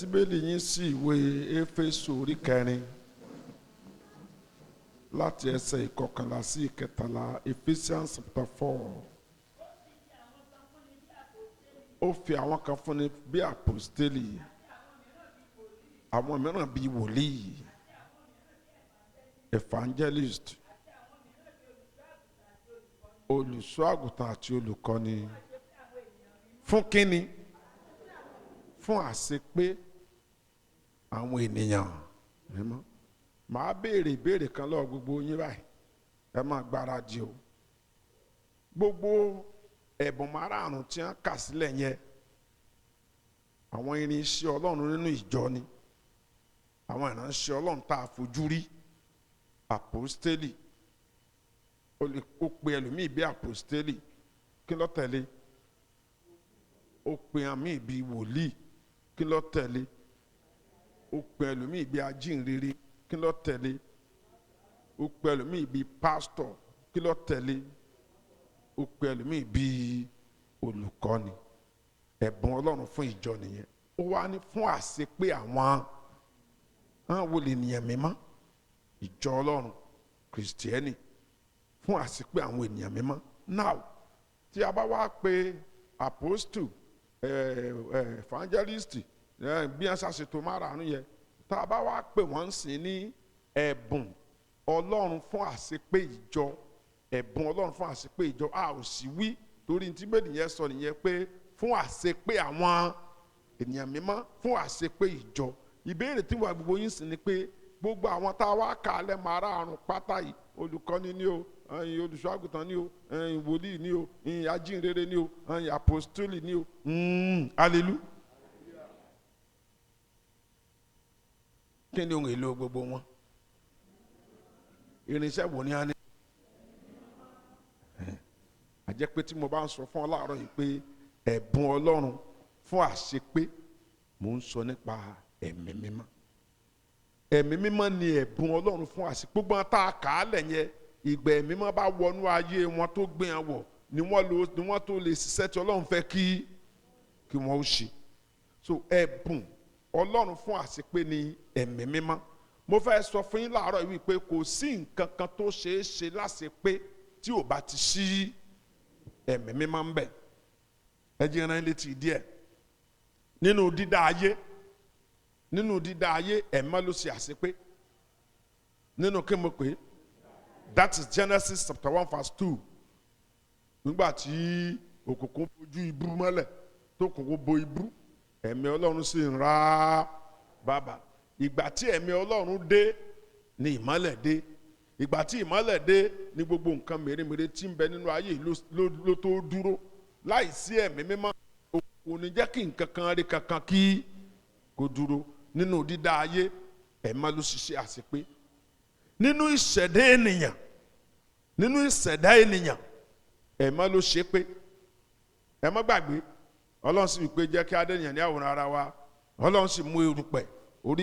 síbélì yín sí ìwé Éfésù orí 4 láti ẹsẹ̀ ìkọkànlá sí ìkẹtàlá. Ephesians chapter 4. Ó fi àwọn kan fúnni bí àpòstélì, àwọn mìíràn bí wòlíì, evangelist, olùṣọ́ àgùntàn àti olùkọ́ni. Fún kíni? Fún àṣepé àwọn ènìyàn mímọ́. Màá béèrè ìbéèrè kan lọ́wọ́ gbogbo yín báyìí, ẹ máa gbáradì o. Gbogbo ẹ̀bùn márààrún tí wọ́n kà sílẹ̀ yẹn, àwọn irinṣẹ́ Ọlọ́run nínú ìjọ ni, àwọn ìránṣẹ́ Ọlọ́run tá a fojú rí. Àpòstélì, ó pe ẹlòmíì bí àpòstélì, kí ló tẹ̀lé? Ó pe àmì bí wòlíì, kí ló tẹ̀lé? Ó pe ẹlòmíì bí ajínrere, kí ló tẹ̀lé? Ó pe ẹlòmíì bí pásítọ̀, kí ló tẹ̀lé? Ó pe ẹlòmíì bí olùkọ́ni. Ẹ̀bùn Ọlọ́run fún ìjọ nìyẹn. Ó wá ní fún àṣepé àwọn wo lè nìyẹn mímọ́ ìjọ Ọlọ́run kìrìsìtẹ́nì, fún àṣepé àwọn ènìyàn mímọ́. Now tí a bá wá pe apostle, evangelist, bí wọ́n ṣàṣètò márààrún yẹn, tá a bá wá pè wọ́n sí ní ẹ̀bùn Ọlọ́run fún àṣepé ìjọ, ẹ̀bùn Ọlọ́run fún àṣepé ìjọ, a ò sì wí torí tí bẹ́ẹ̀ nìyẹn sọ nìyẹn pé fún àṣepé àwọn ènìyàn mímọ́, fún àṣepé ìjọ. Ìbéèrè tí wà gbogbo yín sì ni pé gbogbo àwọn tá a wá kà á lẹ́ márààrún pátá yìí, olùkọ́ni ni o, olùṣọ́ àgùntàn ni o, wòlíì ni o, ajínrere ni o, apostoli ni o, hallelujah. Kí ni ohun èlò gbogbo wọn? Irinṣẹ́ wo ni a ní? Àjẹ́ pé tí mo bá ń sọ fún ọ láàárọ̀ yìí pé ẹ̀bùn Ọlọ́run fún àṣepé, mò ń sọ nípa ẹ̀mí mímọ́. Ẹ̀mí mímọ́ ni ẹ̀bùn Ọlọ́run fún àṣepé. Gbogbo wọn tá a kà á lẹ̀ yẹn, ìgbà ẹ̀mí mímọ́ bá wọnú ayé wọn tó gbé wọn wọ̀ ni wọ́n tó lè ṣiṣẹ́ tí Ọlọ́run fẹ́ kí wọ́n ó ṣe. So ẹ̀bùn Ọlọ́run fún àṣepé ni ẹ̀mí mímọ́. Mo fẹ́ sọ fún yín láàárọ̀ yìí pé kò sí nǹkan kan tó ṣeé ṣe láṣepé tí ò bá ti sí ẹ̀mí mímọ́ ń bẹ. Ẹ jẹ́ ẹran létí díẹ̀. Nínú dídá ayé ẹ̀mí ló ṣe àṣepé. Nínú kí mo pè é? That is Genesis chapter 1 verse 2. Nígbà tí òkùnkùn bojú ibú mọ́lẹ̀, tó kùnkùn bo ibú, ẹ̀mí Ọlọ́run sì ń ra bàbà. Ìgbà tí ẹ̀mí Ọlọ́run dé ni ìmọ́lẹ̀ dé. Ìgbà tí ìmọ́lẹ̀ dé ni gbogbo nǹkan mèremère tí ń bẹ nínú ayé ló tó dúró. Láìsí ẹ̀mí mímọ́, kò ní jẹ́ kí nǹkan kan rí kankan kí kó dúró. Nínú dídá ayé ẹ̀mí ló ṣiṣẹ́ àṣepé. Nínú ìṣẹ̀dá ènìyàn ẹ̀mí ló ṣe pé. Ẹ má gbàgbé, Ọlọ́run sì wí pé jẹ́ kí a dá ènìyàn ní àwòrán ara wa. Ọlọ́run sì mú erùpẹ̀,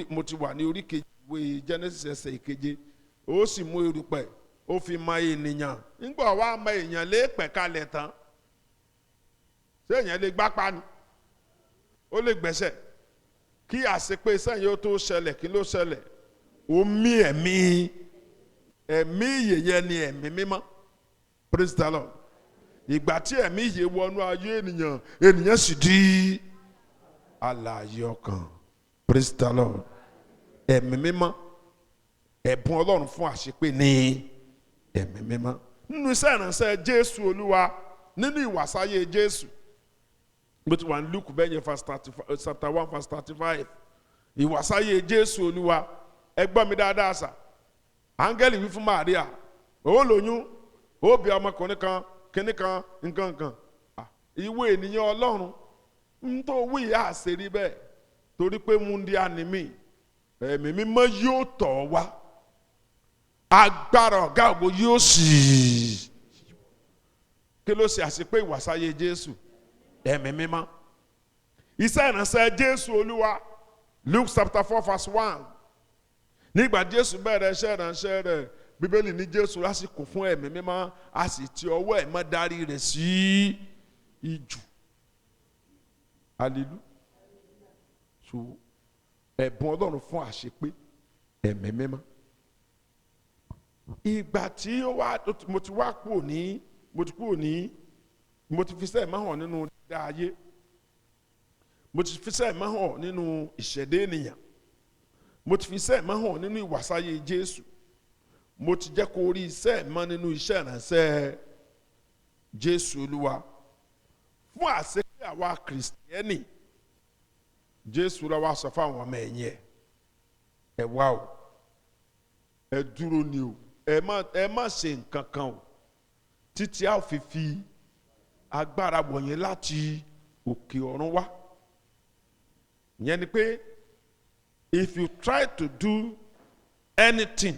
mo ti wà ní orí kejì ìwé Genesis ẹsẹ̀ ìkeje. Ó sì mú erùpẹ̀, ó fi mọ ènìyàn. Nígbà wá mọ èèyàn léèpẹ̀ kalẹ̀ tán, ṣé èèyàn lè gbápá ni? Ó lè gbẹ́sẹ̀. Kí àṣepé sẹ́yìn ó tó ṣẹlẹ̀, kí ló ṣẹlẹ̀? Ó mí ẹ̀mí ìyè ni ẹ̀mí mímọ́. Praise the Lord. Ìgbà tí ẹ̀mí ìyè wọnú ayé ènìyàn sì di alààyè ọkàn. Praise the Lord. Ẹ̀mí mímọ́, ẹ̀bùn Ọlọ́run fún àṣepé ní ẹ̀mí mímọ́. Nínú iṣẹ́ ìránṣẹ́ Jésù Olúwa, nínú ìwàsáyé Jésù, bó ti wà ní Luke bẹ́ẹ̀ yẹn chapter 1 verse 35. Ìwàsáyé Jésù Olúwa, ẹ gbọ́ mi dáadáa sà. Áńgẹ́lì wí fún Màríà, ó lóyún, ó bí ọmọkùnrin kan, kíní kan, nǹkan. Ìwọ ènìyàn Ọlọ́run, ń tó wí ìyá àṣírí bẹ́ẹ̀, torí pé múndíá ni mí, ẹ̀mí mímọ́ yóò tọ̀ wá, agbára ọ̀gá ògo yóò sì. Kí ló ṣe àṣepé ìwàsáyé Jésù? Ẹ̀mí mímọ́. Iṣẹ́ ìránṣẹ́ Jésù Olúwa, Luke chapter 4 verse 1. Nígbà Jésù bẹ̀rẹ̀ iṣẹ́ ìránṣẹ́ rẹ̀, Bíbélì ní Jésù lásìkò fún ẹ̀mí mímọ́, a sì ti ọwọ́ ẹ̀mọ́ darí rẹ̀ sí ijù. Hallelujah. So ẹ̀bùn Ọlọ́run fún àṣepé ẹ̀mí mímọ́. Ìgbà tí mo ti wá kúrò ní mo ti fi sẹ́ẹ̀ máa hàn nínú dídá ayé, mo ti fi sẹ́ẹ̀ máa hàn nínú ìṣẹ̀dá ènìyàn, mo ti fi sẹ́ẹ̀ máa hàn nínú ìwàsáyé Jésù, mo ti jẹ́ kó rí iṣẹ́ mọ́ nínú iṣẹ́ ìránṣẹ́ Jésù Olúwa. Fún àṣepé àwa kìrìsìtẹ́nì, Jésù rẹ̀ wá sọ fáwọn ọmọ ẹ̀yìn ẹ̀ wá o, ẹ dúró ni o, ẹ má ṣe nǹkan kan o títí a fi fi agbára wọ̀nyẹn láti òkè ọ̀run wá. Ìyẹn ni pé if you try to do anything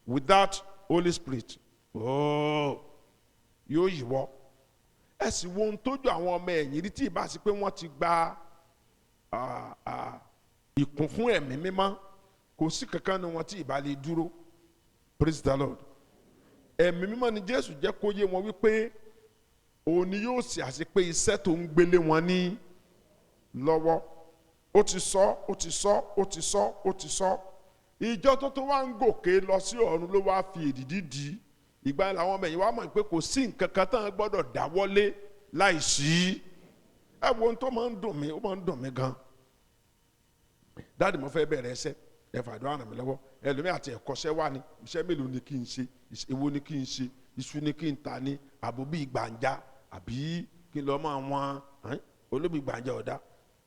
without Holy Spirit, yóò yíwọ́. Ẹ sì wo ohun tójú àwọn ọmọ ẹ̀yìn rí tí ì bá sí pé wọ́n ti gba ìkún fún ẹ̀mí mímọ́, kò sí kankan ní wọn tí ì bá lè dúró. Praise the Lord. Ẹ̀mí mímọ́ ni Jésù jẹ́ kó yé wọn wípé òun ni yóò ṣe àṣepé iṣẹ́ tó ń gbélé wọn ní lọ́wọ́. Ó ti sọ. Ìjọ tó wá ń gòkè lọ sí ọ̀run ló wá fi èdìdí dì. Ìgbà làwọn ọmọ ẹ̀yìn wá mọ̀ pé kò sí nǹkan kan tán gbọ́dọ̀ dáwọ́lé láìsí. Ẹ wo ohun tó máa ń dùn mí, ó máa ń dùn mí gan. Dáàdì mo fẹ́ bẹ̀rẹ̀ ẹsẹ̀, ẹ fàdúrà ràn mí lọ́wọ́. Ẹlòmíì àti ẹ̀kọ́ṣẹ́ wà ní iṣẹ́ mélòó ni kí n ṣe, èwo ni kí n ṣe, iṣu ni kí n ta ní àbò bíi gbàǹjà àbí kí n lọ́ mọ́ àwọn olóbi gbàǹjà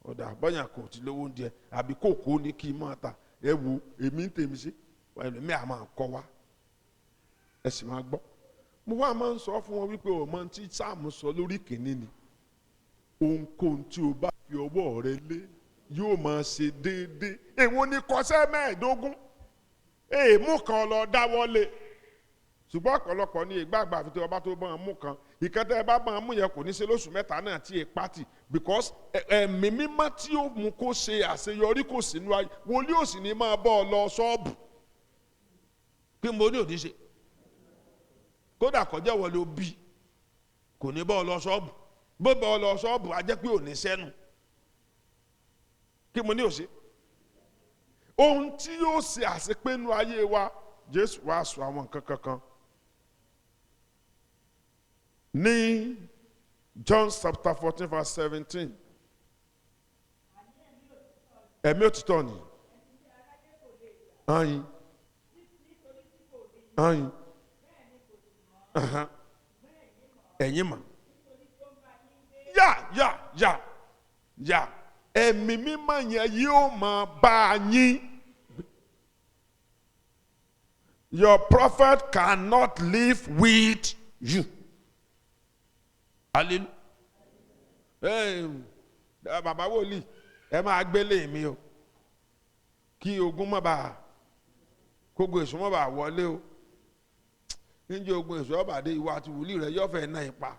ọ̀dà bọ́yàn kò tí lówó ń jẹ àbí kòkó ni kí n máa ta. Ẹ wo èmi ń tèmi sí ẹlòmíì àmọ́ kọ́ wa ẹ sì máa gbọ́. Mo wá máa ń sọ fún wọn wípé ọmọ tí Sáàmù sọ lórí kìíní ni ohunkóhun tí o bá fi ọwọ́ rẹ lé yóò máa ṣe déédéé. Èwo ni kọsẹ́ 15 èèmú kan lọ dáwọ́lé, ṣùgbọ́n ọ̀pọ̀lọpọ̀ ní ìgbàgbà àfi tí ọba tó bá mú kan ìkẹtẹ ẹ bá bá mú yẹn kò ní ṣe lóṣù 3 náà tí ẹ pátì because ẹ̀mí mímọ́ tí ó mú kó ṣe àṣeyọrí kò sínú ayé wòlíì ò sì ní máa bọ́ ọ lọ ṣọ́ọ̀bù kí mo ní òní ṣe kódà kọjá wọlé ó bí kò ní bọ́ ọ lọ ṣọ́ọ̀bù bó bọ́ ọ lọ ṣọ́ọ̀bù á jẹ́ pé ò ní sẹ́nu kí mo ní òṣè ohun tí yóò ṣe àṣepénu ayé wa Jésù wá sọ àwọn nǹkan kankan ní John chapter 14 verse 17 ẹ̀mí òtítọ́ ni ayin ẹ̀yin mà yà ẹ̀mí mímọ́ yẹn yóò máa bá yín. Your prophet cannot live with you. Hallelujah. Bàbá wòlíì ẹ máa gbélé mi o kí ogun má bàa kógo èso má bàa wọlé o níjẹ́ ogun èso ọba dé ìwà àti wòlíì rẹ yóò fẹ́ náà ipa.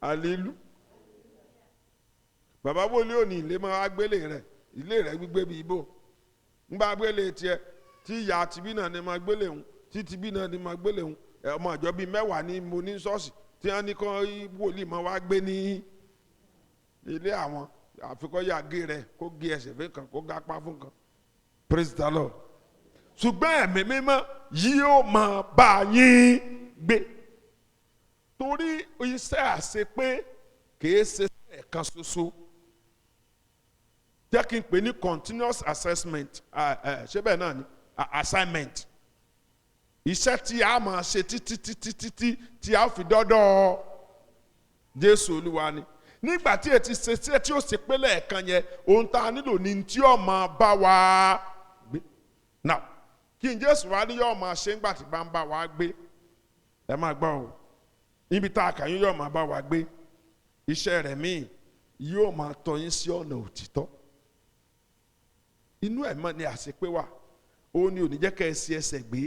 Hallelujah. Bàbá wòlíì ò ní ilé máa gbélé rẹ ilé rẹ gbígbé bí ibo ngba gbélé tiẹ̀ tí ìyá tìbí náà ni máa gbélé òun tí tìbí náà ni máa gbélé òun ọmọ àjọ bíi 10 ní mo ní ṣọ́ọ̀ṣì tí wọ́n ní kọ́ wòlíì máa wá gbé ní ilé àwọn àfikọ́ yà gé rẹ̀ kó gé ẹsẹ̀ fún kan kó gápá fún kan. Praise the Lord. Ṣùgbọ́n ẹ̀mí mímọ́ yóò máa bá yín gbé torí iṣẹ́ àṣepé kìí ṣe ẹ̀kan ṣoṣo jẹ́ kí n pè ní continuous assessment ṣé bẹ́ẹ̀ náà ni assignment iṣẹ́ tí a máa ṣe títí tí a fi dọ́dọ̀ Jésù Olúwa ni nígbà tí ètí ṣe tí ó ṣe pé lẹ́ẹ̀kan yẹn ohun tá a nílò ní tí ó máa bá wa gbé now kí n Jésù wá ní yóò máa ṣe ńgbà tí bá ń bá wa gbé ẹ máa gbọ́ o níbi tá a kà yín yóò máa bá wa gbé iṣẹ́ rẹ̀ míì yóò máa tọ́ yín sí ọ̀nà òtítọ́ inú ẹ̀ mọ́ ni àṣepé wà ó ní òní jẹ́ kẹ́ ẹ sí ẹsẹ̀ gbé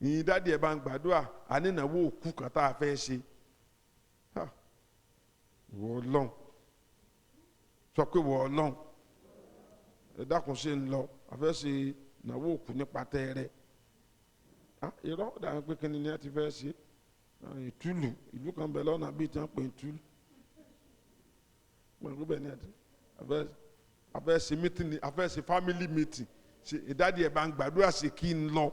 ìyìn dáàdi ẹ̀ bá ń gbàdúrà ànínáwó òkú kan tá a fẹ́ ṣe wọ Ọlọ́run sọ pé wọ Ọlọ́run ẹ dákun ṣe ń lọ a fẹ́ ṣe ìnáwó òkú nípa tẹ́ẹ̀rẹ́ irọ́ dàbí pé kí ni ẹ ti fẹ́ ṣe ìtúlù ìlú kan bẹ̀ lọ́nà bíi tí wọ́n pè ìtúlù pẹ̀lú bẹ́ẹ̀ ni afẹ́ ṣe meeting afẹ́ ṣe family meeting ṣe ìdádì ẹ̀ bá ń gbàdúrà ṣe kí n lọ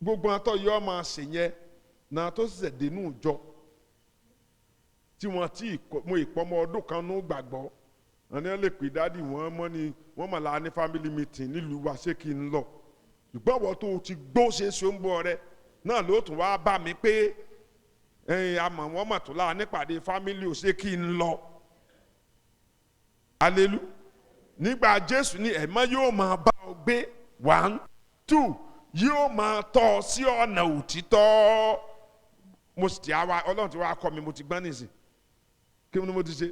gbogbo àtọ́ yọ ọ́ máa ṣe yẹn náà tó ṣẹ̀ṣẹ̀ dénú ìjọ tí wọ́n ti mọ ìpọ́nmọ ọdún kan ní gbàgbọ́ wọn ni wọ́n lè pè dádì wọ́n mọ́ ni wọ́n mọ̀ la ní family meeting nílùú wa ṣé kí n lọ ṣùgbọ́n wọ́n tó ti gbó ṣe ṣe ń bọ̀ rẹ náà ló tún wá bá mi pé àmọ́ wọ́n mọ̀ tó la nípàdé family ò ṣé kí n lọ alelu nígbà Jésù ní ẹ̀mọ́ yóò máa bá ọ gbé 1 2 yóò máa tọ́ ọ sí ọ̀nà òtítọ́ mo sì ti àwa Ọlọ́run ti wá kọ́ mi mo ti gbọ́n nìsín kí ni mo ti ṣe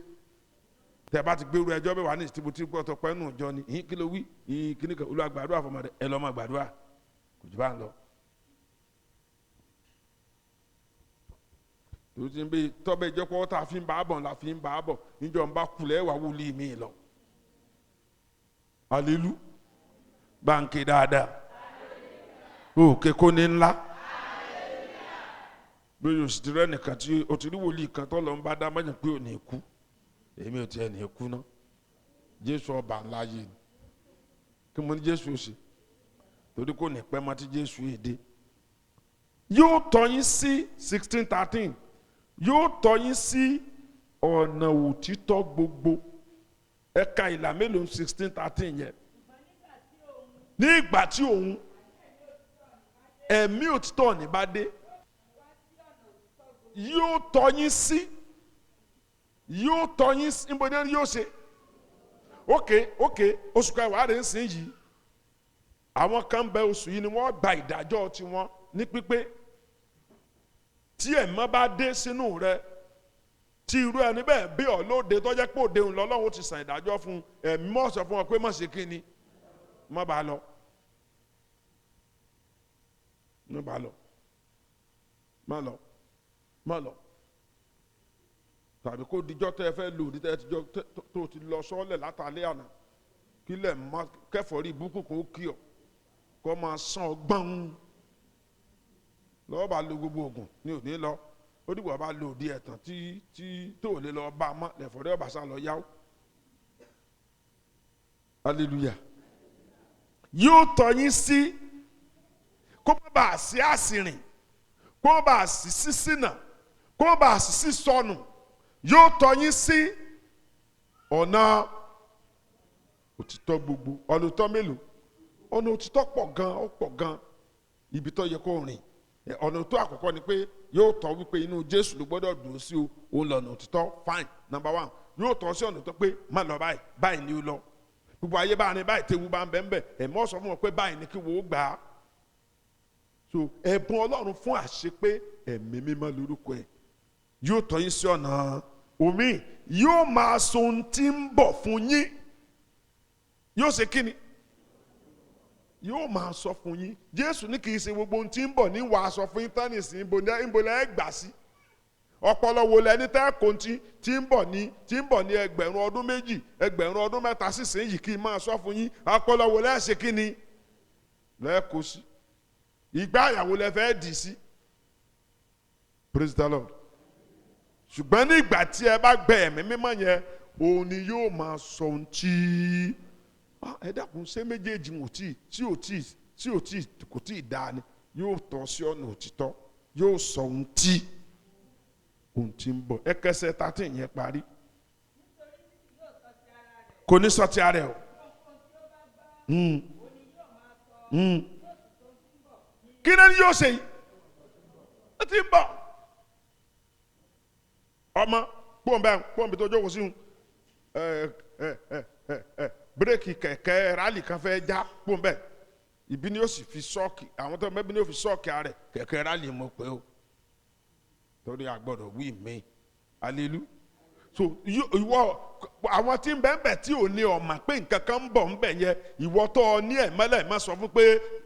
tẹ bá ti gbèrú ẹjọ́ bẹ́ẹ̀ wà ní ìsìtìbò tí gbọ́tọ̀ pẹ́ nù jọ ni ìyín kí ló wí ìyín kí ni kan Olúwa gbàdúrà fọmọdé ẹ lọ́ máa gbàdúrà kò jù bá ń lọ. tòun ti ń bẹ tọ́bẹ̀ ìjọpọ̀ tá a fi ń bá a bọ̀ la fi ń bá a bọ̀ níjọ́ ń bá kulẹ̀ wà wúlí mi lọ. alelu báńkì dáadáa òkè kò ní ńlá bí o sì ti rẹ́ nìkan tí o ti rí wòlíì kan tó lọ ń bá dá mọ́yàn pé ò ní kú èmi ò tiẹ̀ ní kú ná Jésù ọba ńlá yìí ni kí mo ní Jésù ṣe torí kò ní pẹ́ mọ́ tí Jésù èdè yóò tọ́ yín sí 16:13 yóò tọ́ yín sí ọ̀nà òtítọ́ gbogbo ẹ̀ka ìlà mélòó 16:13 yẹn ní ìgbà tí òun ẹ̀mí òtítọ́ ní bá dé yóò tọ́ yín sí yóò tọ́ yín sí níbo ni yóò ṣe ok oṣù kẹwàá rẹ̀ ń sìn yìí àwọn kan bẹ oṣù yìí ni wọ́n gba ìdájọ́ tiwọn ní pípé tí ẹ̀mọ́ bá dé sínú rẹ tí irú ẹni bẹ́ẹ̀ bí ọ lóde tó jẹ́ pé òde òun lọ́lọ́run ti sàn ìdájọ́ fún ẹ̀mí mọ́ sọ fún ọ pé má ṣe kí ni má bàa lọ má bàa lọ má lọ tàbí kó dijọ́ tẹ́ ẹ fẹ́ lò ní tẹ́ ẹ tijọ́ tó ti lọ sọ́ọ́lẹ̀ látàlẹ́ àná kí lẹ̀ má kẹfọ́rí ibùkún kò kí ọ kó máa sàn ọ gbọ́n lọ́wọ́ bá lo gbogbo oògùn ní òní lọ ó dìbò bá lo òdi ẹ̀tàn tí tó lè lọ bá a mọ́ lẹ́fọ̀ọ́rẹ́ ọ̀bà sá lọ yáwó hallelujah yóò tọ́ yín sí kó má bàa sí àsìrìn kó má bàa sí sísínà kó má bàa sí sísọnù yóò tọ́ yín sí ọ̀nà òtítọ́ gbogbo ọ̀nà òtítọ́ mélòó ọ̀nà òtítọ́ pọ̀ gan ibi tó yẹ kó rìn ọ̀nà òtítọ́ àkọ́kọ́ ni pé yóò tọ́ wípé inú Jésù ló gbọ́dọ̀ dùn sí o òun lọ̀nà òtítọ́ fine number 1 yóò tọ́ sí ọ̀nà òtítọ́ pé má lọ báyìí ni ó lọ gbogbo ayé bá ní báyìí tewu bá ń bẹ́ ń bẹ́ ẹ̀mọ́ sọ fún wọn pé báyìí ni kí wọ́n ó gbà á so ẹ̀bùn Ọlọ́run fún àṣepé ẹ̀mí mímọ́ lórúkọ ẹ̀ yóò tọ́ yín sí ọ̀nà omi yóò máa sọ ohun tí ń bọ̀ fún yín yóò ṣe kíni yóò máa sọ fún yín Jésù ní kì í ṣe gbogbo ohun tí ń bọ̀ ní wàá sọ fún yín tánìsì ìbòlẹ̀ ẹ̀ gbà sí ọpọlọ wo lẹni tẹ́ kó tí ń bọ̀ ní ẹgbẹ̀rún ọdún méjì ẹgbẹ̀rún ọdún mẹ́ta sísìn yìí kì í máa sọ fún yín ọpọlọ wo lẹ́ ṣe kíni lẹ́ẹ̀kọ́ sí ìgbà àyàwó lẹ fẹ́ dì sí praise the Lord ṣùgbọ́n ní ìgbà tí ẹ bá gbẹ ẹ̀mí mímọ́ yẹn òun ni yóò máa sọ ohun tí ẹ dákun ṣé méjèèjì kò tí ì dáa ni yóò tọ́ sí ọ̀nà òtítọ́ yóò sọ ohun tí ń bọ̀ ẹkẹsẹ̀ 13 yẹn parí kò ní sọ ti ara ẹ o kí ni yóò ṣe yìí ó ti ń bọ̀ ọmọ pọ́ǹbì tó jókòó sí bírèkì kẹ̀kẹ́ rálì kan fẹ́ já pọ́ǹbẹ̀ ìbí ni ó sì fi sọ́ọ̀kì àwọn tó mẹ́bí ni ó fi sọ́ọ̀kì rẹ̀ kẹ̀kẹ́ rálì mọ̀ pé o torí àgbọ̀dọ̀ wí mí alelu so ìwọ àwọn tí ń bẹ́ẹ̀ tí ò ní ọmọ pé nǹkan kan ń bọ̀ ń bẹ̀ yẹn ìwọ tó ọ ní ẹ̀mẹ́lẹ̀ má sọ fún pé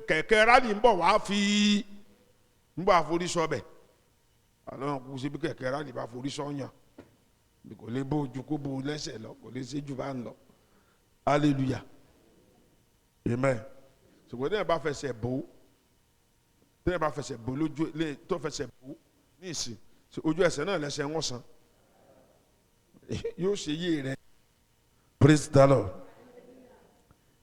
kẹ̀kẹ́ rálì ń bọ̀ wá fi ń bọ̀ àforí sọ bẹ̀ àlọ́ kò sí bí kẹ̀kẹ́ rálì bá forí sọ yàn kò lè bó ojú kó bó lẹ́sẹ̀ lọ kò lè ṣe jù bá ń lọ hallelujah amen ṣùgbọ́n tí ẹ bá fẹsẹ̀ bò lójú tó fẹsẹ̀ bò ní ìsìn ojú ẹsẹ̀ náà lẹ́sẹ̀ wọ́n san yóò ṣe yé rẹ. Praise the Lord.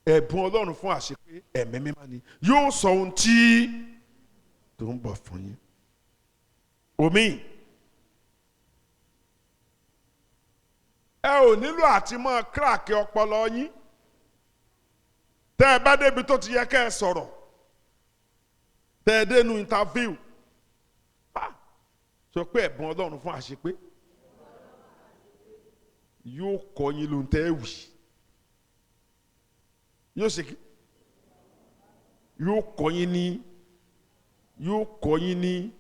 Ẹ̀bùn Ọlọ́run fún àṣepé ẹ̀mí mímọ́ ni yóò sọ ohun tí tó ń bọ̀ fún yín. Omi ẹ ò nílò àti mọ́ kíráàkì ọpọlọ yín. Tẹ́ ẹ bá débi tó ti yẹ kẹ́ ẹ sọ̀rọ̀, tẹ́ ẹ dénú interview, sọ pé ẹ̀bùn Ọlọ́run fún àṣepé yóò kọ́ yín ló ń tẹ́ ẹ wì. Yóò ṣe kí yóò kọ́ yín ní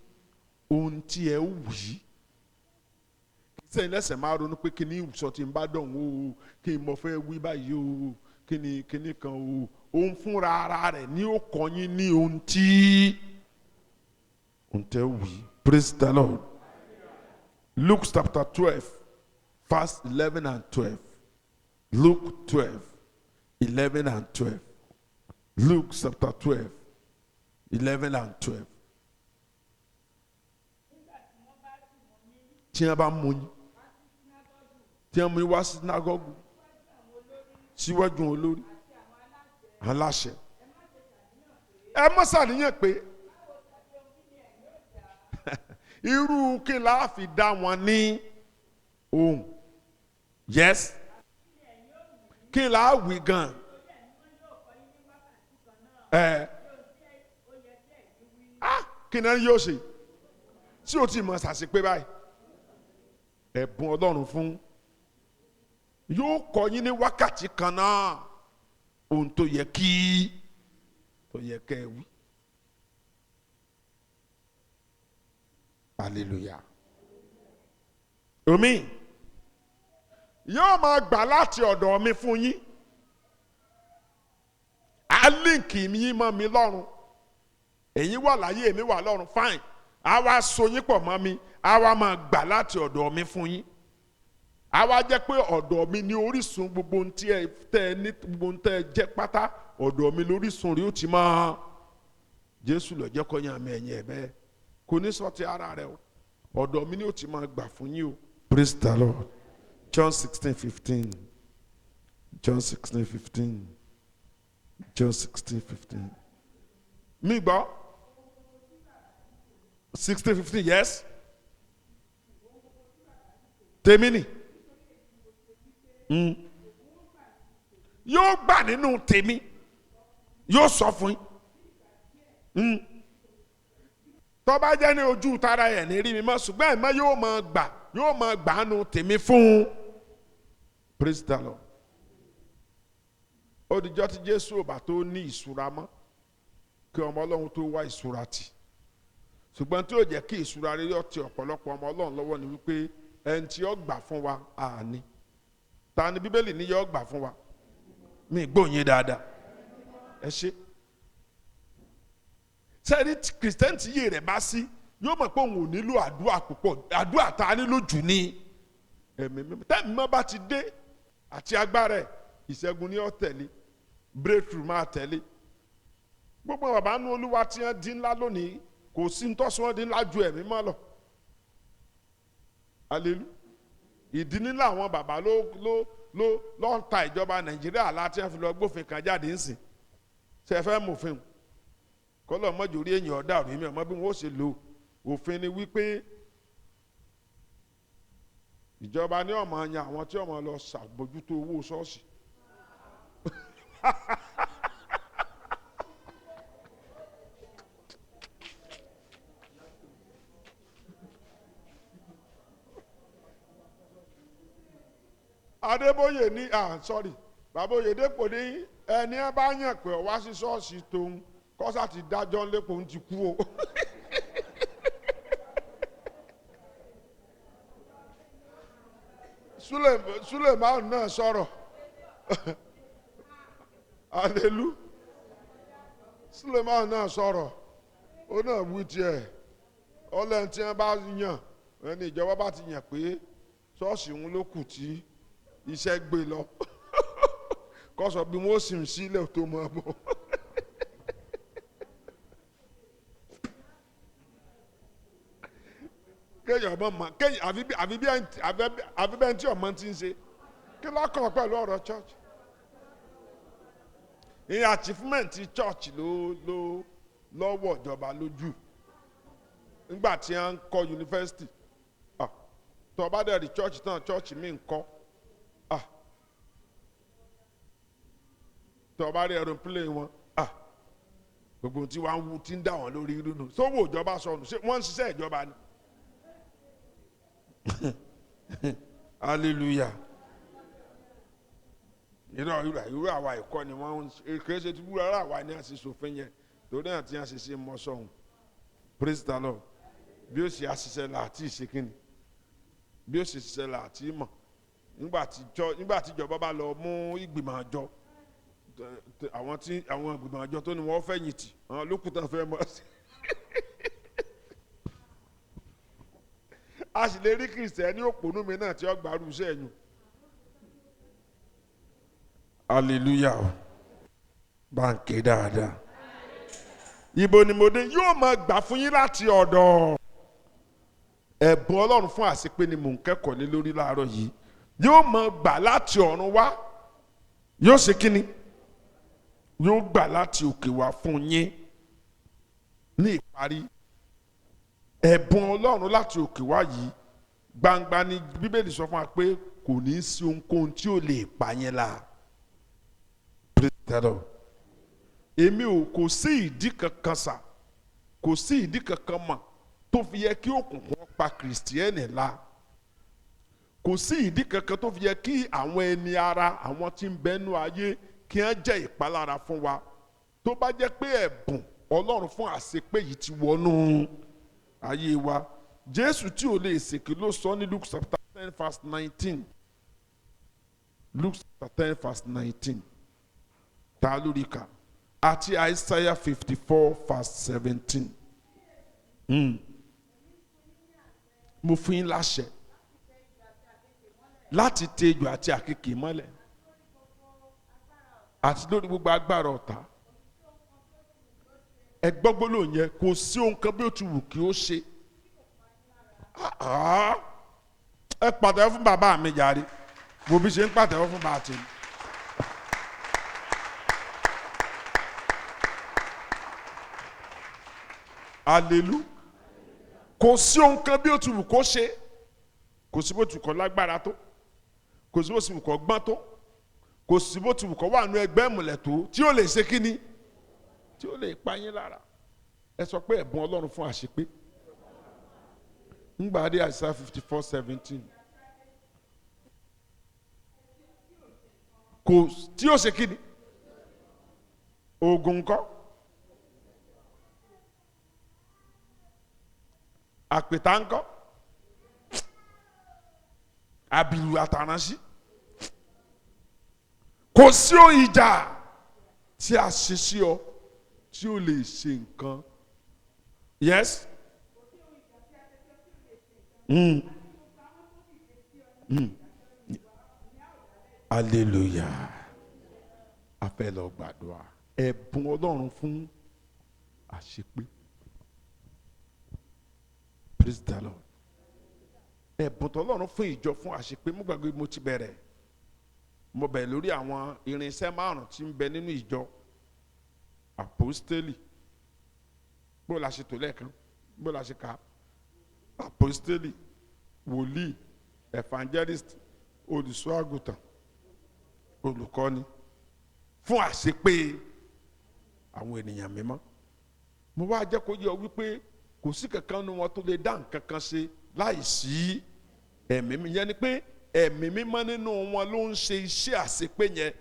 ohun tí ẹ wì. Sẹ́yìn lẹ́sẹ̀ máa ronú pé kí ni ìwùsọ̀ tí ń bá dọ̀hún o, kí n mọ̀ fẹ́ wí báyìí o, kí ni kan o. Òun fúnra ara rẹ̀ ni ó kọ́ yín ní ohun tí tẹ́ wì. Praise the Lord. Luke chapter 12, verse 11 and 12. Luke 12, 11 and 12. Luke chapter 12, 11 and 12. Tí wọ́n bá mú yín, tí wọ́n mú yín wá sínágọ́gù, síwájú olórí, aláṣẹ. Ẹ má ṣàníyàn pé irú kí la fi dá wọn ní ohùn. Yes. Kí la wí gan. Kí ni yóò ṣe tí o ti mọ̀ ṣàṣepé báyìí. Ẹ̀bùn Ọlọ́run fún yóò kọ́ yín ní wákàtí kan náà ohun tó yẹ kẹ́ ẹ wí. Hallelujah. Omi yóò máa gbà láti ọ̀dọ̀ mi fún yín. A líǹkì yín mọ́ mi lọ́run. Ẹ̀yin wà láyé, èmi wà lọ́run, fine. A wá so yín pọ̀ mọ́ mi, a wá máa gbà láti ọ̀dọ̀ mi fún yín. A wá jẹ́ pé ọ̀dọ̀ mi ni orísun gbogbo ohun tí ẹ tẹ́ ẹ ní, gbogbo ohun tẹ́ ẹ jẹ́ pátá, ọ̀dọ̀ mi lórísun rí ó ti máa. Jésù ló jẹ́ kó yàn mí ẹ̀yìn ẹ̀ bẹ́ẹ̀. Kò ní sọ ti ara rẹ o. Ọ̀dọ̀ mi ni ó ti máa gbà fún yín o. Praise the Lord. John 16:15. John 16:15. John 16:15. Mi gbọ́. 16:15, yes. Tèmi ni. Yóò gbà nínú tèmi. Yóò sọ fún yín. Tó bá jẹ́ ní ojú tara ẹ̀ ní rí mi mọ́, ṣùgbọ́n ẹ̀mọ́ yóò máa gbà nù tèmi fún. Praise the Lord. Odijọ́ tí Jésù ò bá tó ní ìṣúra mọ́, kí ọmọ Ọlọ́run tó wá ìṣúra tì. Ṣùgbọ́n tí ó jẹ́ kí ìṣúra rere ọtí ọ̀pọ̀lọpọ̀ ọmọ Ọlọ́run lọ́wọ́ ni wípé ẹni tí ó gbà fún wa àní. Ta ni Bíbélì ní yóò gbà fún wa? Mi gbóyin dáadáa. Ẹ ṣé. Sẹ́ni Kìrìsìtẹ́nì tí yé rẹ̀ bá sí yóò mọ̀ pé òun ò nílò àdúrà púpọ̀. Àdúrà tá a nílò jù ní ẹ̀mí mímọ́. Tẹ́mi mọ́ bá ti dé àti agbára ẹ̀, ìṣẹ́gun ni ó tẹ̀lé, breakthrough máa tẹ̀lé. Gbogbo bàbá nínú Olúwa tí wọ́n dín ńlá lónìí kò sí ntọ́sí wọn dín ńlá ju ẹ̀mí mọ́ lọ. Hallelujah. Ìdí nílá àwọn bàbá ló ń ta ìjọba Nàìjíríà láti ẹ̀ fi lọ gbófin kan jáde ńsìn. Ṣé ẹ fẹ́ mọ̀fin? Kọ́lọ̀ mọ́jọ orí èèyàn ọ̀dà òní mi ọmọ bí wọ́n ṣe lo òfin ni wípé ìjọba ní ọmọ yan àwọn tí ọmọ lọ ṣàbójútó owó ṣọ́ọ̀ṣì. Adébóyè ní bàbá Oyèdépò ní ẹni ẹ bá yàn pé ọ wá sí ṣọ́ọ̀ṣì tóun kọ́sà ti dájọ́ lẹ́pọ̀ ń ti kú o. Suleiman náà sọ̀rọ̀. Hallelujah. Suleiman náà sọ̀rọ̀. Ó náà wí tiẹ̀. Ọlẹ́ni tí wọ́n bá yàn ẹni ìjọba bá ti yàn pé ṣọ́ọ̀ṣì ń ló kù tí iṣẹ́ gbé lọ. Kọ́sọ̀ bí wọ́n sì ń sílẹ̀ tó mọ̀ bọ̀. kéèyàn ọmọ mọ kéèyàn àfi bẹ́ẹ̀ tí ọmọ ti ń ṣe kí lọ́kàn pẹ̀lú ọ̀rọ̀ church. ìyẹn achievement church ló lọ́wọ́ ìjọba lójú nígbà tí wọ́n ń kọ́ yunifásitì tó o bá dẹ̀ rí church náà church mi ń kọ́ tó o bá rí aeroplane wọn gbogbo tí wọ́n ń wú tí ń dà wọ́n lórí irú nù sówó ìjọba sọnù ṣé wọ́n ń ṣiṣẹ́ ìjọba ni. hallelujah. irú àwa ẹ̀kọ́ ni wọ́n ń kéré ṣe tí wúrọ̀ ara àwa ni a ṣe ṣòfin yẹn torí náà tí a ṣe ṣe mọ́ sọ̀hún praise the Lord bí ó ṣe àṣìṣe là àti ìṣekínni bí ó ṣe ṣiṣẹ́ là àti ìmọ̀ nígbà tí ìjọba bá lọ mú ìgbìmọ̀ àjọ àwọn ìgbìmọ̀ àjọ tó ní wọ́n fẹ̀yìntì àwọn lókùtà fẹ́ mọ́ sí. a sì lè rí kìrìsìtẹ́nì òpònú mi náà tí ó gbàrú iṣẹ́ ẹ̀yìn. hallelujah báńkì dáadáa. ibo ni mo dé yóò máa gbà fún yín láti ọ̀dọ̀ ẹ̀bùn ọlọ́run fún àṣepé ni mò ń kẹ́kọ̀ọ́ ní lórí láàárọ̀ yìí yóò máa gbà láti ọ̀run wá yóò ṣe kíni yóò gbà láti òkè wá fún yín ní ìparí ẹ̀bùn ọlọ́run láti òkè wá yìí gbangba ni bíbélì sọ fún wa pé kò ní í sí ohunkóhun tí ò lè pa yín la èmi kò sí ìdí kankan sà kò sí ìdí kankan mọ̀ tó fi yẹ kí òkùnkùn pa kìrìsìtẹ́nì la kò sí ìdí kankan tó fi yẹ kí àwọn ẹni ara àwọn tí ń bẹnu ayé kí wọ́n jẹ́ ìpalára fún wa tó bá jẹ́ pé ẹ̀bùn ọlọ́run fún àṣepé yìí ti wọnú ayé wa jésù tí ò lè ṣèké ló sọ ní Luke chapter 10 verse 19 Luke chapter 10 verse 19 ta lórí ka àti Isaiah 54 verse 17. mo fún yín láṣẹ láti tẹ ejò àti àkekèé mọ́lẹ̀ àti lórí gbogbo agbára ọ̀tá ẹgbọ́n gbólóhùn yẹn kò sí ohun kan bí ó ti wù kí ó ṣe ẹ pàtẹ́wọ́ fún bàbá mi jàre wo bí ṣe ń pàtẹ́wọ́ fún bàbá tèmi. hallelujah kò sí ohun kan bí ó ti wù kó ṣe kò sí bó ti wù kó lágbára tó kò sí bó ti wù kó gbọ́n tó kò sí bó ti wù kó wà nínú ẹgbẹ́ ìmùlẹ̀ tó tí ó lè ṣe kíni tí ó lè pa yín lára ẹ sọ pé ẹ̀bùn ọlọ́run fún àṣepé ńgbà dé Isaiah 54:17 kò tí ó ṣe kíni oògùn ńkọ́ àpètà ńkọ́ àbìlù àtàránṣí kò sí ohun ìjà tí a ṣe sí ọ tí ó lè ṣe nǹkan yes hallelujah a fẹ́ lọ gbàdúrà ẹ̀bùn ọlọ́run fún àṣepé praise the Lord ẹ̀bùn tọ́lọ́run fún ìjọ fún àṣepé mo gbàgbé mo ti bẹ̀rẹ̀ mo bẹ̀rẹ̀ lórí àwọn irinṣẹ́ márùn tí ń bẹ nínú ìjọ apostoli bó la ṣe tò lẹ́ẹ̀kan bó la ṣe ka apostoli wòlíì evangelist olùṣọ́àgùtàn olùkọ́ni fún àṣepé àwọn ènìyàn mímọ́ mo wá jẹ́ kó yé ọ wípé kò sí kankan nu wọn tó lè dá nǹkan kan ṣe láì sí ẹ̀mí mi yẹn ni pé ẹ̀mí mímọ́ nínú wọn ló ń ṣe iṣẹ́ àṣepé yẹn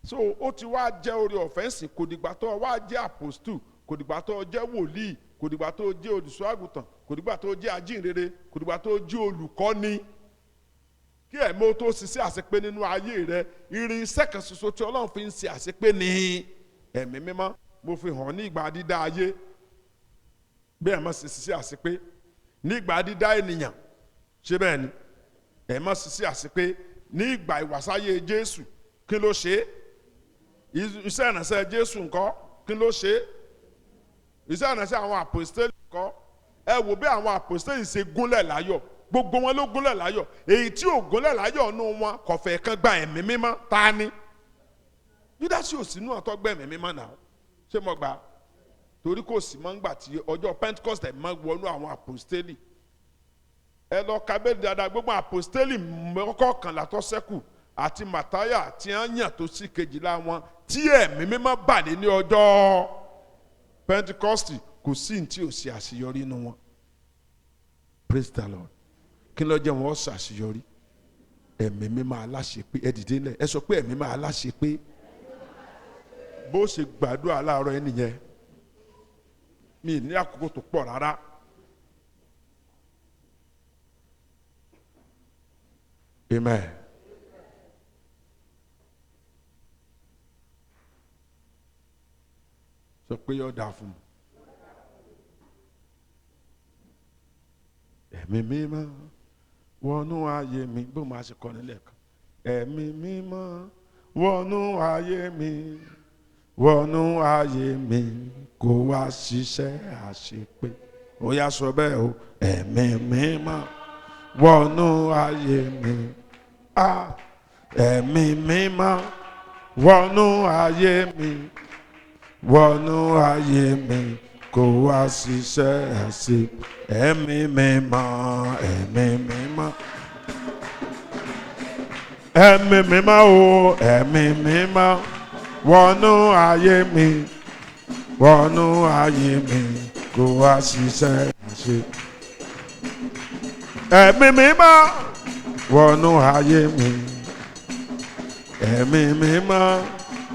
so ó ti wá jẹ́ oore ọ̀fẹ́ sìn kò dìgbà tó wá jẹ́ apostu kò dìgbà tó jẹ́ wòlíì kò dìgbà tó jẹ́ olùṣọ́àgùtàn kò dìgbà tó jẹ́ ajínrere kò dìgbà tó jẹ́ olùkọ́ni kí ẹ̀mí ó tó ṣiṣẹ́ àṣepé nínú ayé rẹ irinṣẹ́ kan ṣoṣo tí Ọlọ́run fi ń ṣe àṣepé ní ẹ̀mí mímọ́ mo fi hàn ní ìgbà dídá ayé bẹ́ẹ̀ má ṣe ṣiṣẹ́ àṣepé ní ìgbà dídá ènìyàn ṣé bẹ́ẹ̀ ni ẹ̀ má ṣiṣẹ́ àṣepé ní ìgbà ìwàsáyé Jésù kí ló ṣe iṣẹ́ ìrànṣẹ́ Jésù ńkọ́ kí ló ṣe iṣẹ́ ìrànṣẹ́ àwọn àpòstélì ńkọ́ ẹ wò bí àwọn àpòstélì ṣe gúnlẹ̀ láyọ̀, gbogbo wọn ló gúnlẹ̀ láyọ̀. Èyí tí ò gúnlẹ̀ láyọ̀ nù wọn kò fẹ́ kàn gba ẹ̀mí mímọ́, ta ni? Júdásì ò sínú àtọ́gbẹ́ ẹ̀mí mímọ́ náà, ṣé mo gbà? Torí kò sí mọ́ ńgbà tí ọjọ́ Pentecost ẹ̀ máa wọnú àwọn àpòstélì. Ẹ lọ ka Bíbélì dáadáa, gbogbo àpòstélì mọ́kànlá tó ṣẹ́kù àti Màtáyà tí wọ́n yàn tó sí kejìlá wọn tí ẹ̀mí mímọ́ bà lé ní ọjọ́ Pentecost, kò sí ní tí ò sí àṣeyọrí nínú wọn. Praise the Lord. Kí ló jẹ́ wọn ṣàṣeyọrí? Ẹ̀mí mímọ́ aláṣepé. Ẹ dìde ńlẹ̀, ẹ sọ pé ẹ̀mí mímọ́ aláṣepé. Bó ṣe gbàdúrà láàárọ̀ ẹ nìyẹn, mi ní àkókò tó pọ̀ rárá. Amen. Sọ pé yóò dáa fún mi. Ẹ̀mí mímọ́ wọnú ayé mi, bó máa ṣe kọ́ nílẹ̀ kan. Ẹ̀mí mímọ́ wọnú ayé mi, wọnú ayé mi, kó wá ṣiṣẹ́ àṣepé. Ó yá sọ bẹ́ẹ̀ o. Ẹ̀mí mímọ́ wọnú ayé mi, ẹ̀mí mímọ́ wọnú ayé mi, wọnú ayé mi, kó wá ṣiṣẹ́ àṣepé. Ẹ̀mí mímọ́, ẹ̀mí mímọ́, ẹ̀mí mímọ́ o, ẹ̀mí mímọ́ wọnú ayé mi, wọnú ayé mi, kó wá ṣiṣẹ́ àṣepé. Ẹ̀mí mímọ́ wọnú ayé mi, ẹ̀mí mímọ́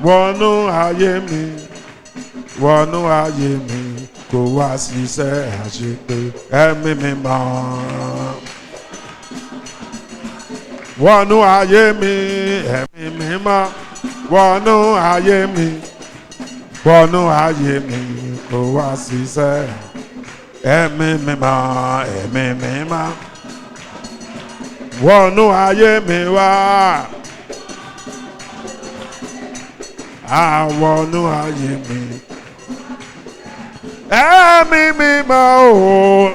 wọnú ayé mi, wọnú ayé mi, kó wá ṣiṣẹ́ àṣepé. Ẹ̀mí mímọ́ wọnú ayé mi, ẹ̀mí mímọ́ wọnú ayé mi, wọnú ayé mi, kó wá ṣiṣẹ́. Ẹ̀mí mímọ́, ẹ̀mí mímọ́ wọnú ayé mi wá, wọnú ayé mi. Ẹ̀mí mímọ́ o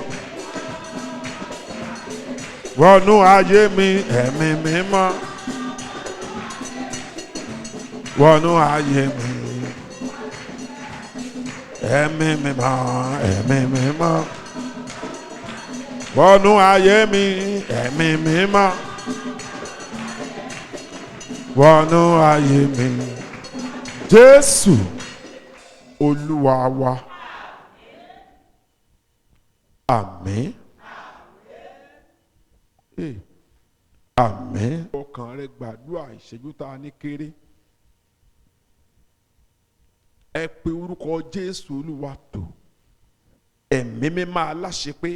wọnú ayé mi, ẹ̀mí mímọ́ wọnú ayé mi. Ẹ̀mí mímọ́, ẹ̀mí mímọ́ wọnú ayé mi, ẹ̀mí mímọ́ wọnú ayé mi. Jésù Olúwa wa. Àmín. Àmín. Ọkàn rẹ gbàdúrà ìṣẹ́jú tá a ní kéré. Ẹ pe orúkọ Jésù Olúwa tó. Ẹ̀mí mímọ́ aláṣepé.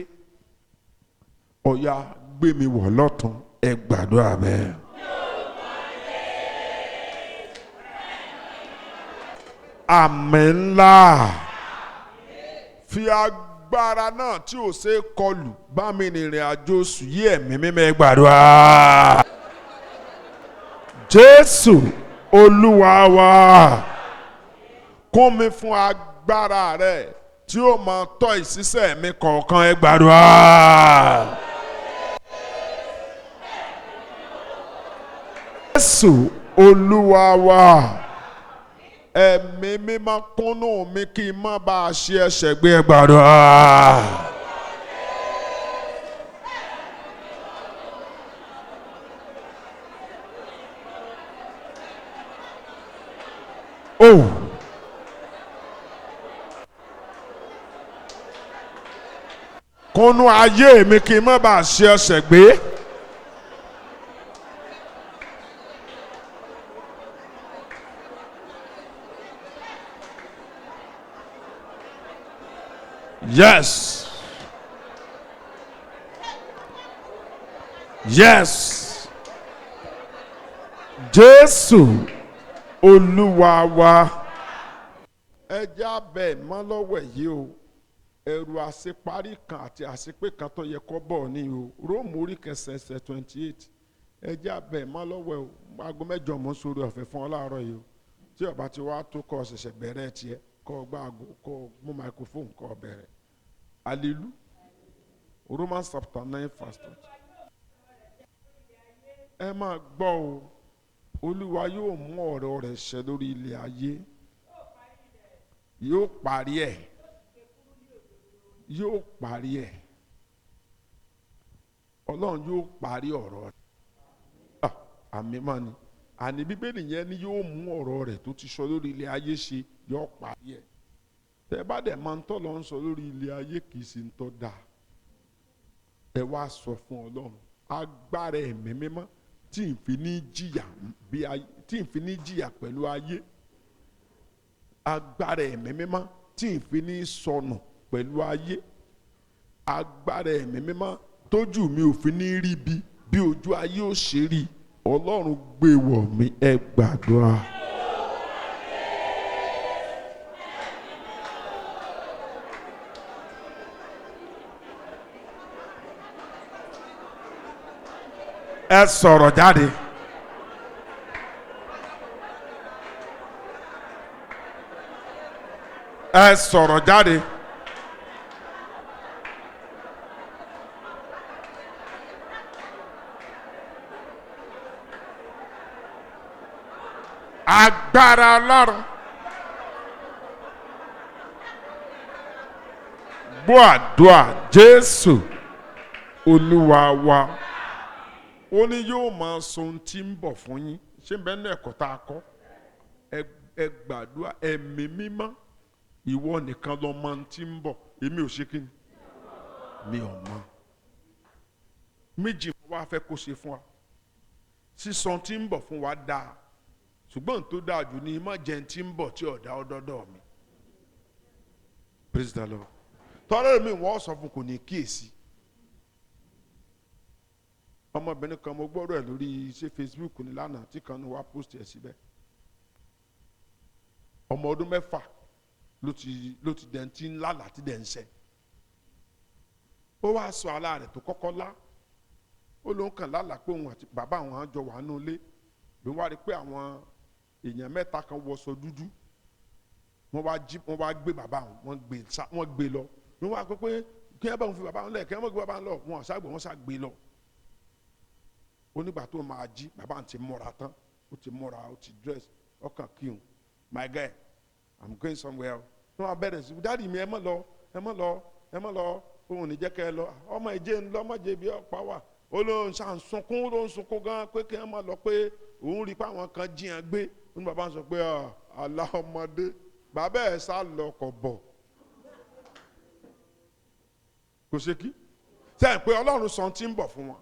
Ọ̀yá gbé mi wọ̀ lọ́tùn. Ẹ gbàdúrà bẹ́ẹ̀. Àmín ńlá. Fi agbára náà tí ò ṣe kọlù bá mi rìnrìn àjò oṣù yìí, ẹ̀mí mímọ́ ẹ gbàdúrà. Jésù Olúwa wa. Kún mi fún agbára rẹ tí ó máa tọ́ ìṣiṣẹ́ mi kọ̀ọ̀kan, ẹ gbàdúrà. Jésù Olúwa wa. Ẹ̀mí mímọ́ kúnnú mi kí n má bàa ṣe ẹ̀ṣẹ̀ gbé, ẹ gbàdúrà. Oh. Kúnnú ayé mi kí n má bàa ṣe ẹ̀ṣẹ̀ gbé. Yes. Yes. Jésù Olúwa wa. Ẹ jẹ́ abẹ́ mọ́ lọ́wọ́ yìí o. Ẹ̀rù àṣeparí kan àti àṣepé kan tó yẹ kó bọ̀ ní o. Róòmù orí kẹsàn-án ẹsẹ̀ 28. Ẹ jẹ́ abẹ́ mọ́ lọ́wọ́ o. Aago mẹ́jọ mọ́ sórí ọ̀fẹ́ fún ọ láàárọ̀ yìí o. Tí ọba ti wá tó kọ́ ṣẹ̀ṣẹ̀ bẹ̀rẹ̀ tiẹ̀, kọ́ gbá aago, kọ́ mú microphone kọ́ bẹ̀rẹ̀. Hallelujah. Romans chapter 9 verse 20. Ẹ máa gbọ́ o, Olúwa yóò mú ọ̀rọ̀ rẹ̀ ṣẹ lórí ilẹ̀ ayé, yóò parí ẹ̀, yóò parí ẹ̀, Ọlọ́run yóò parí ọ̀rọ̀ rẹ̀. Àmì máa ní àní Bíbélì yẹn ni yóò mú ọ̀rọ̀ rẹ̀ tó ti sọ lórí ilẹ̀ ayé ṣe, yóò parí ẹ̀. Tẹ́ bá dẹ̀ máa ń tọ́ lọ ń sọ lórí ilẹ̀ ayé kì í ṣe ń tọ́ da. Ẹ wá sọ fún Ọlọ́run agbára ẹ̀mí mímọ́ tí n fi ní jìyà pẹ̀lú ayé, agbára ẹ̀mí mímọ́ tí n fi ní sọnù pẹ̀lú ayé, agbára ẹ̀mí mímọ́ tójú mi ò fi ní rí bí ojú ayé ò ṣe rí, Ọlọ́run gbé wọ̀ mí. Ẹ gbàdúrà. Ẹ sọ̀rọ̀ jáde. Ẹ sọ̀rọ̀ jáde. Agbára Ọlọ́run. Gbọ́ àdúrà Jésù Olúwa wa. Ó ní yóò máa sọ ohun tí ń bọ̀ fún yín. Ṣé ń bẹ ní ẹ̀kọ́ tá a kọ́? Ẹ gbàdúrà ẹ̀mí mímọ́, ìwọ nìkan ló mọ ohun tí ń bọ̀. Èmi ò ṣe kí ni? Mi ò mọ̀. Méjì mo wá fẹ́ kó ṣe fún wa. Sísọ tí ń bọ̀ fún wa dáa. Ṣùgbọ́n tó dáa jù ní má jẹ́ tí ń bọ̀ tí ọ̀dà ọdọ́dọ̀ mi. Praise the Lord. Tọ́lá mi wọ́n sọ fún kò ní kíyèsí. Ọmọbìnrin kan mo gbọ́dọ̀ ẹ̀ lórí ṣe Facebook ní lánàá tí kan ní wá post ẹ̀ síbẹ̀. Ọmọ ọdún 6 ló ti dẹ̀ ti ń lálàá tí dẹ̀ ń ṣẹ. Ó wá sọ àlá rẹ̀ tó kọ́kọ́ lá. Ó ló ń kàn lálàá pé òun àti bàbá àwọn á jọ wà nínú ilé. Ló wá rí pé àwọn èèyàn 3 kan wọṣọ dúdú. Wọ́n wá gbé bàbá àwọn, wọ́n gbé lọ. Ló wá pé kí ẹ bá wọn fi bàbá wọn lẹ̀, kí ẹ má gbé bàbá wọn lọ. Wọn ṣàgbé wọn ṣàgbé lọ. Onígbà tó máa jí bàbá àti múra tán, ó ti múra, ó ti dress, ọkàn kíun, my guy, I'm going somewhere. Wọ́n á bẹ̀rẹ̀ sí dáàdi mi ẹ má lọ, òun ní jẹ́ kẹ́ ẹ lọ, ọmọ ìjẹ́ ń lọ, ọmọdé bí ọ̀pá wà. Ó ló ń sunkún gan pé kí ẹ má lọ pé òun rí pé àwọn kan jiyàn gbé. Ó ní bàbá sọ pé àlá ọmọdé, bàbá ẹ̀ sá lọ kọ̀ bọ̀. Kò ṣe kí? Sẹ́yìn pé Ọlọ́run sọ tí ń bọ̀ fún wọn.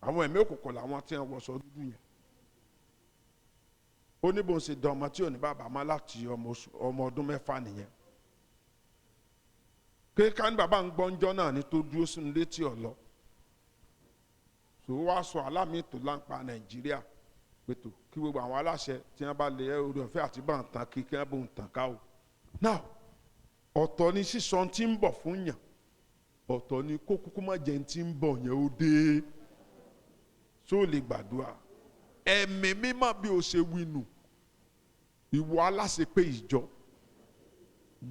Àwọn ẹ̀mí òkùnkùn làwọn tí wọ́n wọṣọ dúdú yẹn. Ó ní bó ń ṣe dán ọmọ tí ò ní bàbá má láti ọmọ ọdún 6 nìyẹn. Kéka ní bàbá ń gbọ́njọ́ náà ní tó dúró sínú létí ọ̀lọ́. So wá sọ alámì tó láǹpa Nàìjíríà pẹ̀tọ́ kí gbogbo àwọn aláṣẹ tí wọ́n bá lè orí ọ̀fẹ́ àti bá ń tàn kí wọ́n bó ń tàn ká o. Now ọ̀tọ̀ ni sísọ tí ń bọ̀ fún yàn, ọ̀tọ̀ ni kó kúkú má jẹ́ tí ń bọ̀ yẹn ó dé. Tó lè gbàdúrà ẹ̀mí mímọ́ bí o ṣe wínú ìwọ aláṣepé ìjọ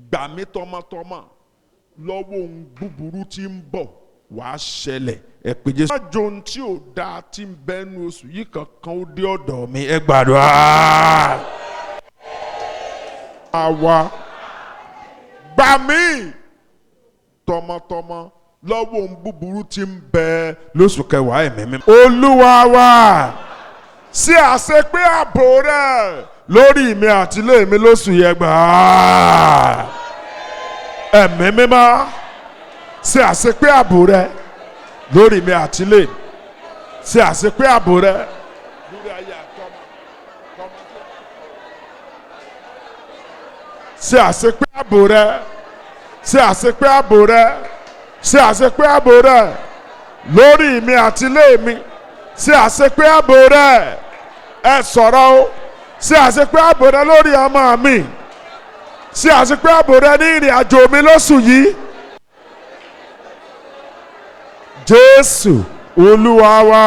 gbà mí tọmọtọmọ lọ́wọ́ ohun búburú tí ń bọ̀ wàá ṣẹlẹ̀ ẹ pé Jésù. má jọ ohun tí ò dáa tí ń bẹ́nu oṣù yìí kankan ó dé ọ̀dọ̀ mi ẹ gbàdúrà. àwa gbà mí tọmọtọmọ lọ́wọ́ ohun búburú tí ń bẹ lóṣù kẹwàá ẹ̀mí mímọ́. Olúwa wa sí àṣepé ààbò rẹ̀ lórí mi àti ilé mi lóṣù yẹn gbà á. Ẹ̀mí mímọ́ sí àṣepé ààbò rẹ̀ lórí mi àti ilé mi. Sí àṣepé ààbò rẹ̀ lórí ayé àtọmọ. Sí àṣepé ààbò rẹ̀. Sí àṣepé ààbò rẹ̀. Sí àṣepé ààbò rẹ̀ lórí mi àti ilé mi. Sí àṣepé ààbò rẹ̀ ẹ sọ̀rọ̀ o. Sí àṣepé ààbò rẹ̀ lórí ọmọ mi. Sí àṣepé ààbò rẹ̀ ní ìrìn àjò mi lóṣù yìí. Jésù Olúwa wa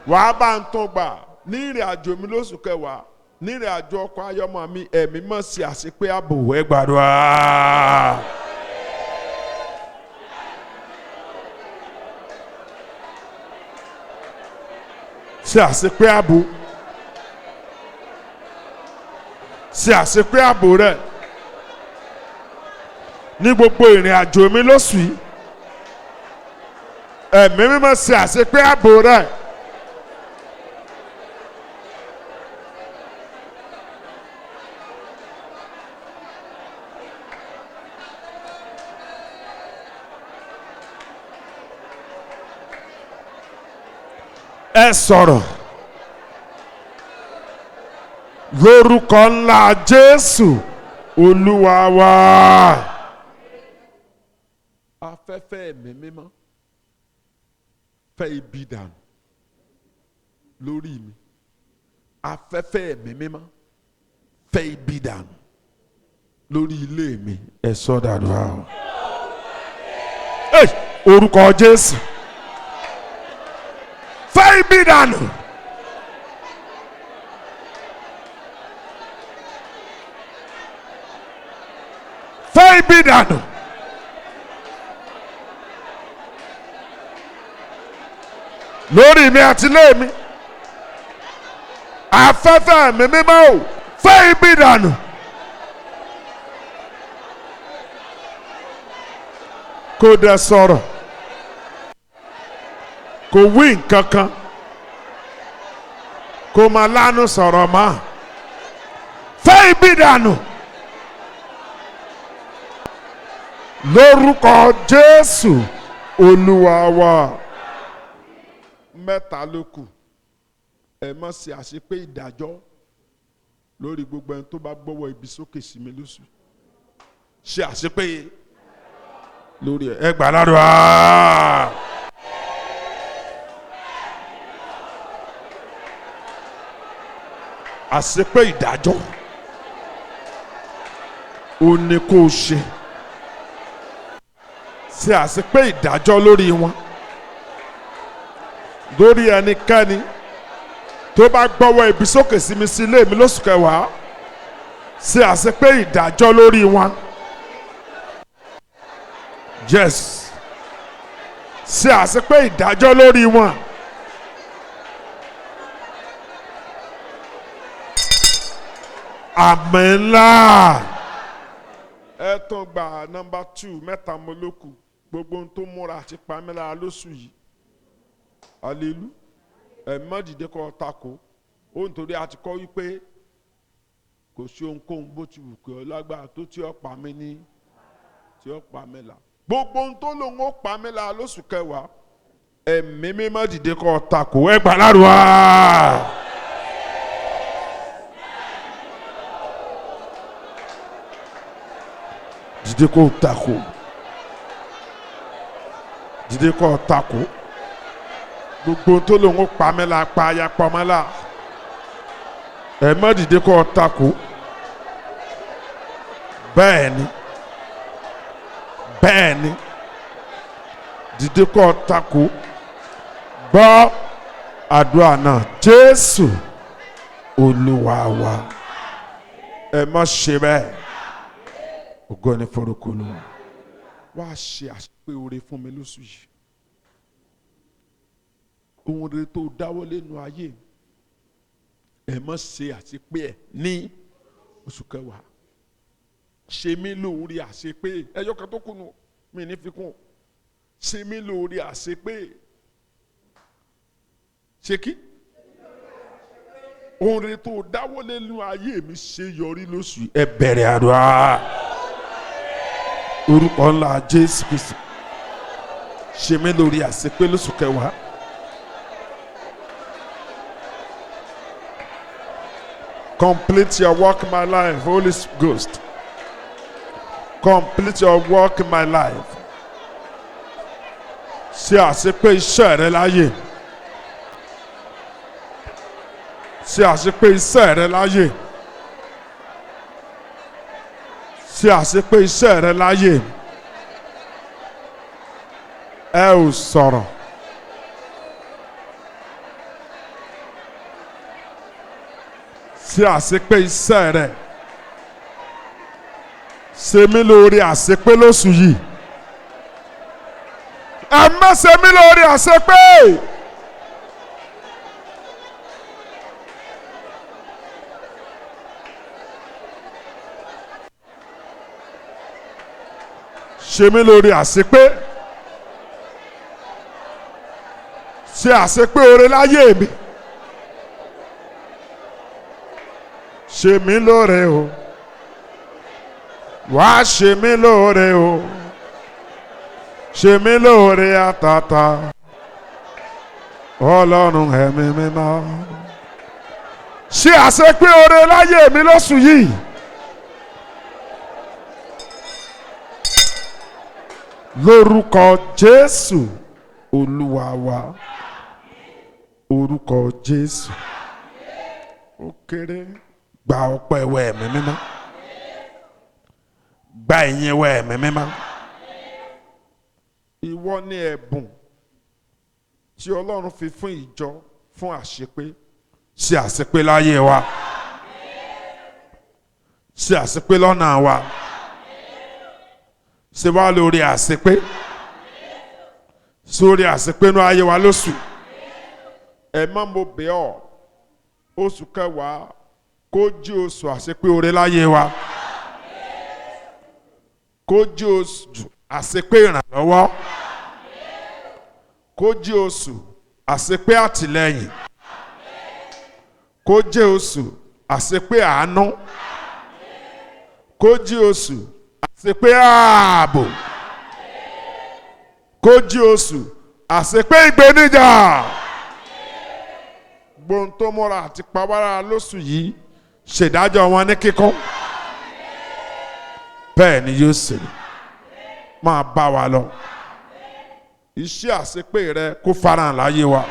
wàá bá ń tún gbà ní ìrìn àjò mi lóṣù kẹwàá, ní ìrìn àjò ọkọ̀ ayọ́mọ mi ẹ̀mí mọ̀ sí àṣepé ààbò ẹ gbàdúrà. ṣe àṣepé ààbò. Ṣe àṣepé ààbò rẹ̀ ní gbogbo ìrìn àjò mi lóṣù yìí. Ẹ̀mí mímọ́ ṣe àṣepé ààbò rẹ̀. Ẹ sọ̀rọ̀ lórúkọ ńlá Jésù Olúwa wa. Afẹ́fẹ́ ẹ̀mí mímọ́ fẹ́ ibi dànù lórí mi. Afẹ́fẹ́ ẹ̀mí mímọ́ fẹ́ ibi dànù lórí ilé mi. Ẹ sọ dàdúrà o. Orúkọ Jésù. Fẹ́ ibi dànù. Fẹ́ ibi dànù. Lórí mi àti ilé mi. Afẹ́fẹ́ mi mímọ́ o. Fẹ́ ibi dànù. Kò dẹ̀ sọ̀rọ̀. Kò wí nǹkan kan. Kò máa lánú sọ̀rọ̀ mọ́. Fẹ́ ibi dànù. Lórúkọ Jésù Olúwa wa. Mẹ́ta ló kù. Ẹ má ṣe àṣepé ìdájọ́ lórí gbogbo ẹni tó bá gbọ́wọ́ ibi sókè sí mi lóṣù. Ṣe àṣepé lórí ẹ gbà ládùúrà. Àṣepé ìdájọ́ ó ní kó o ṣe. Ṣe àṣepé ìdájọ́ lórí wọn. Lórí ẹnikẹ́ni tó bá gbọ́wọ́ ibi sókè sí mi sí ilé mi lóṣù kẹwàá. Ṣe àṣepé ìdájọ́ lórí wọn. Yes. Ṣe àṣepé ìdájọ́ lórí wọn. Àmín ńlá. Ẹ tún gba nọ́mbà 2 mẹ́ta mo ló kù. Gbogbo ohun tó múra àti pamela lóṣù yìí. Alelu. Ẹ má dìde kó tako. Ó nítorí a ti kọ́ wípé kò sí ohunkóhun bó ti wù kí ọ lágbára tó tí ó pa mí ní tí ó pa mí là. Gbogbo ohun tó lòun ó pa mí là lóṣù kẹwàá. Ẹ̀mí mímọ́ dìde kó tako. Ẹ gbà ládùúrà. Dìde kó tako. Dìde kó tako. Gbogbo tó lòun ó pa mí là pa ya pọ̀ mọ́ là. Ẹ má dìde kó tako. Bẹ́ẹ̀ni. Bẹ́ẹ̀ni. Dìde kó tako. Gbọ́ àdúrà náà. Jésù Olúwa wa. Ẹ má ṣe bẹ́ẹ̀. Ògo ni forúkọ Olúwa. Wá ṣe àṣepé oore fún mi lóṣù yìí. Ohun rere tó dáwọ́ lẹ́nu ayé. Ẹ má ṣe àṣepé ẹ̀ ní oṣù kẹwàá. Ṣe mí lóore àṣepé. Ẹyọ kan tó kùnú mi ní fi kún. Ṣe mí lóore àṣepé. Ṣé kí? Ohun rere tó dáwọ́ lẹ́nu ayé mi ṣe yọrí lóṣù yìí. Ẹ bẹ̀rẹ̀ àdúrà. Orúkọ ńlá Jésù Kristi. Ṣe mí lóore àṣepé lóṣù kẹwàá. Complete your work in my life, Holy Ghost. Complete your work in my life. Ṣe àṣepé iṣẹ́ rẹ láyé. Ṣe àṣepé iṣẹ́ rẹ láyé. Ṣe àṣepé iṣẹ́ rẹ láyé. Ẹ ò sọ̀rọ̀. Ṣe àṣepé iṣẹ́ rẹ. Ṣe mí lóore àṣepé lóṣù yìí. Ẹ má ṣe mí lóore àṣepé. ṣe mí lórí àṣepé. Ṣe àṣepé oore láyé mi. Ṣe mí lóore o. Wá ṣe mí lóore o. Ṣe mí lóore àtàtà. Ọlọ́run ẹ̀mí mímọ́. Ṣe àṣepé oore láyé mi lóṣù yìí. Lórúkọ Jésù Olúwa wa. Orúkọ Jésù. Ó kéré. Gba ọpẹ́ ìwọ ẹ̀mí mímọ́. Gba ìyìn ìwọ ẹ̀mí mímọ́. Ìwọ ni ẹ̀bùn tí Ọlọ́run fi fún ìjọ fún àṣepé. Ṣe àṣepé láyé wa. Ṣe àṣepé lọ́nà wa. Ṣe wá lórí àṣepé. Sórí àṣepé inú ayé wa lóṣù. Ẹ má mo bẹ̀ ọ́, oṣù kẹwàá kó jí oṣù àṣepé oore láyé wa. Kó jí oṣù àṣepé ìrànlọ́wọ́. Kó jí oṣù àṣepé àtìlẹ́yìn. Kó jí oṣù àṣepé àánú. Kó jí oṣù àṣepé ààbò. Kó jí oṣù àṣepé ìgbéníjà. Gbóhùn tó múra àti pàwárà lóṣù yìí ṣèdájọ́ wọn ní kíkún. Bẹ́ẹ̀ ni yóò ṣe. Máa bá wa lọ. Iṣẹ́ àṣepé rẹ kó farahàn láyé wa.